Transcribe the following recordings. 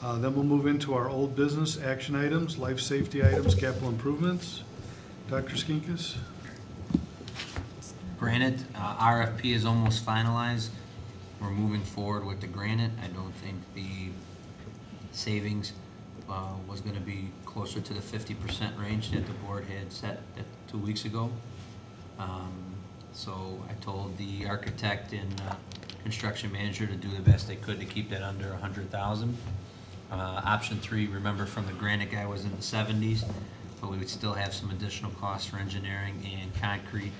Then we'll move into our old business action items, life safety items, capital improvements. Dr. Skinkis? Granite, RFP is almost finalized. We're moving forward with the granite. I don't think the savings was gonna be closer to the 50% range that the board had set 2 weeks ago. So I told the architect and construction manager to do the best they could to keep that under 100,000. Option 3, remember from the granite guy, was in the 70s, but we would still have some additional costs for engineering and concrete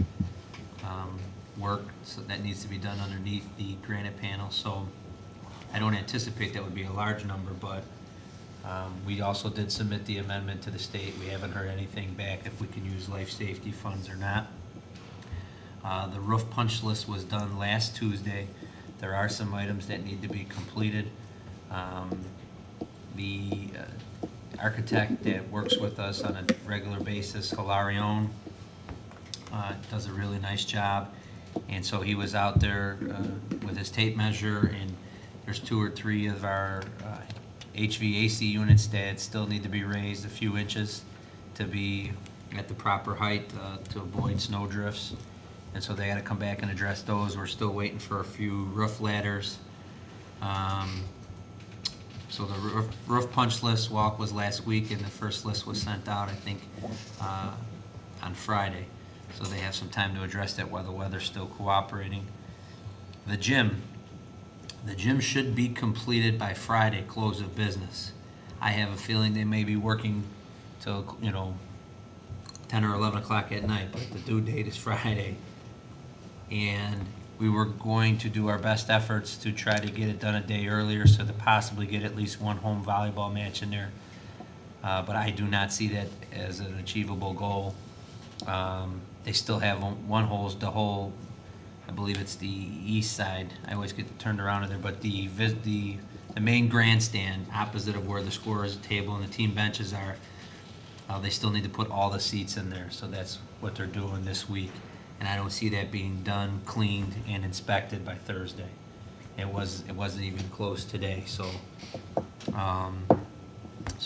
work, so that needs to be done underneath the granite panel. So I don't anticipate that would be a large number, but we also did submit the amendment to the state. We haven't heard anything back if we can use life safety funds or not. The roof punch list was done last Tuesday. There are some items that need to be completed. The architect that works with us on a regular basis, Hilarion, does a really nice job. And so he was out there with his tape measure, and there's 2 or 3 of our HVAC units that still need to be raised a few inches to be at the proper height to avoid snow drifts. And so they got to come back and address those. We're still waiting for a few roof ladders. So the roof punch list walk was last week, and the first list was sent out, I think, on Friday. So they have some time to address that while the weather's still cooperating. The gym should be completed by Friday, close of business. I have a feeling they may be working till 10 or 11 o'clock at night, but the due date is Friday. And we were going to do our best efforts to try to get it done a day earlier so to possibly get at least one home volleyball match in there. But I do not see that as an achievable goal. They still have one hole, I believe it's the east side. I always get turned around in there, but the main grandstand opposite of where the scorer's table and the team benches are, they still need to put all the seats in there. So that's what they're doing this week. And I don't see that being done, cleaned, and inspected by Thursday. It wasn't even close today. So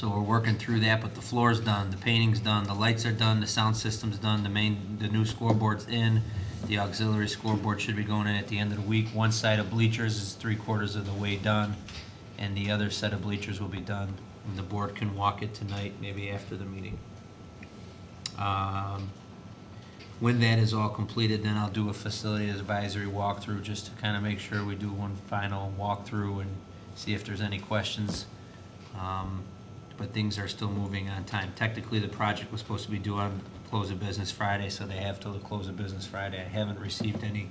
we're working through that. But the floor's done, the painting's done, the lights are done, the sound system's done, the new scoreboard's in. The auxiliary scoreboard should be going in at the end of the week. One side of bleachers is 3/4 of the way done, and the other set of bleachers will be done. And the board can walk it tonight, maybe after the meeting. When that is all completed, then I'll do a facility advisory walkthrough just to kind of make sure we do one final walkthrough and see if there's any questions. But things are still moving on time. Technically, the project was supposed to be due on close of business Friday, so they have till the close of business Friday. I haven't received any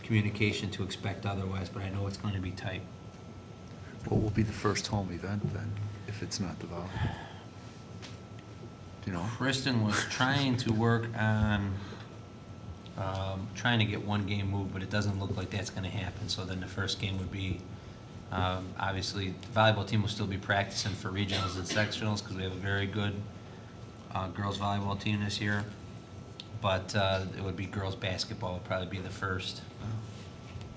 communication to expect otherwise, but I know it's going to be tight. What will be the first home event then, if it's not the volleyball? Do you know? Kristen was trying to work on trying to get one game moved, but it doesn't look like that's going to happen. So then the first game would be, obviously, the volleyball team will still be practicing for regionals and sectionals because we have a very good girls volleyball team this year. But it would be girls basketball would probably be the first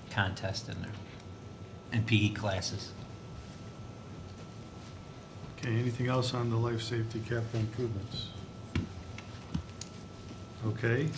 contest in there, and PE classes. Okay, anything else on the life safety capital improvements? Okay.